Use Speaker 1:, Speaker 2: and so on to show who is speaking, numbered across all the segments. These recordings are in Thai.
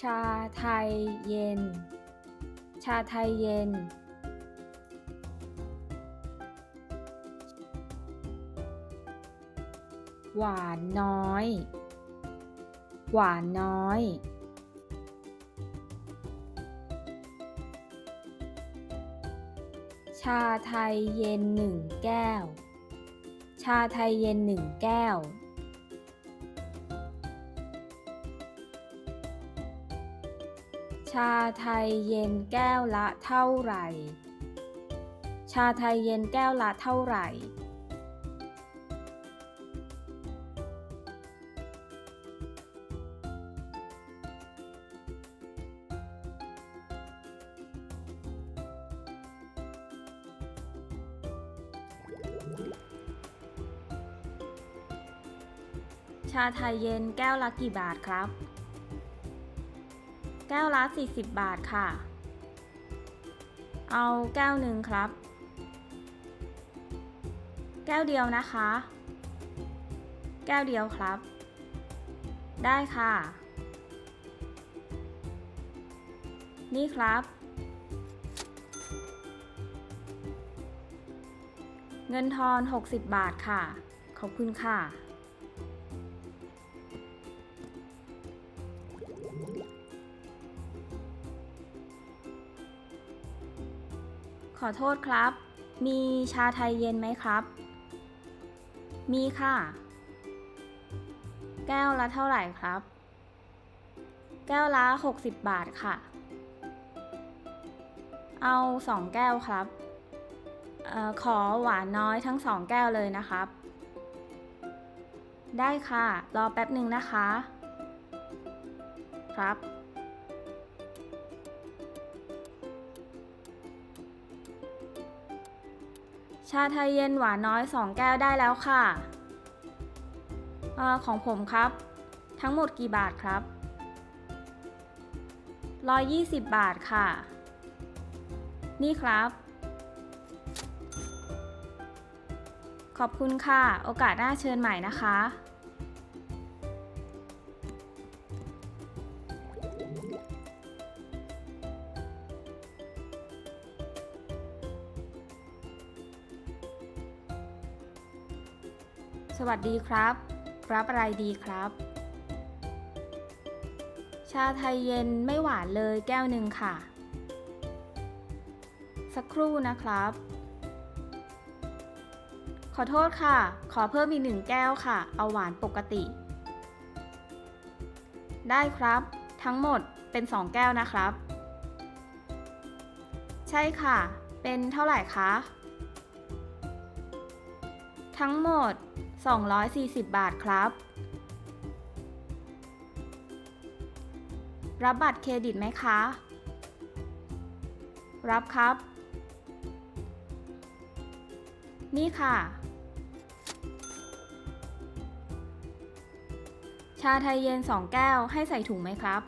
Speaker 1: ชาไทยเย็น ชาไทยเย็น หวานน้อย หวานน้อย ชาไทยเย็น1 แก้ว ชาไทยเย็น1 แก้ว ชาไทยเย็นแก้วละเท่าไหร่ ชาไทยเย็นแก้วละเท่าไหร่ ชาไทยเย็นแก้วละกี่บาทครับ แก้วละ40 บาทค่ะ เอาแก้วหนึ่งครับ แก้วเดียวนะคะ แก้วเดียวครับ ได้ค่ะ นี่ครับ เงินทอน60 บาทค่ะ ขอบคุณค่ะ ขอโทษครับ มีชาไทยเย็นไหมครับ มีค่ะ แก้วละเท่าไหร่ครับ แก้วละ60 บาทค่ะ เอา2 แก้วครับขอหวานน้อยทั้ง2 แก้วเลยนะครับ ได้ค่ะ รอแป๊บหนึ่งนะคะ ครับ ชาไทยเย็นหวานน้อย2 แก้วได้แล้วค่ะของผมครับ ทั้งหมดกี่บาทครับ120 บาทค่ะ นี่ครับ ขอบคุณค่ะ โอกาสหน้าเชิญใหม่นะคะ สวัสดีครับ รับอะไรดีครับ ชาไทยเย็นไม่หวานเลยแก้วหนึ่งค่ะ สักครู่นะครับ ขอโทษค่ะ ขอเพิ่มอีก1 แก้วค่ะ เอาหวานปกติ ได้ครับ ทั้งหมดเป็น2 แก้วนะครับ ใช่ค่ะ เป็นเท่าไหร่คะ ทั้งหมด240 บาทครับ รับบัตรเครดิตไหมคะ รับครับ นี่ค่ะ ชาไทยเย็น2 แก้วให้ใส่ถุงไหมครับ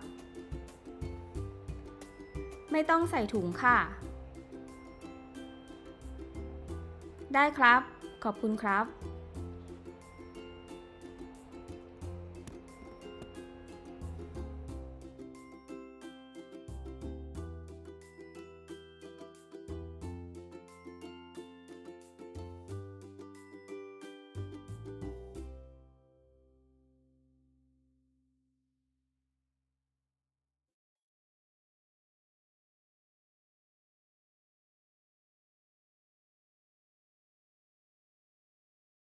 Speaker 1: ไม่ต้องใส่ถุงค่ะ ได้ครับ ขอบคุณครับ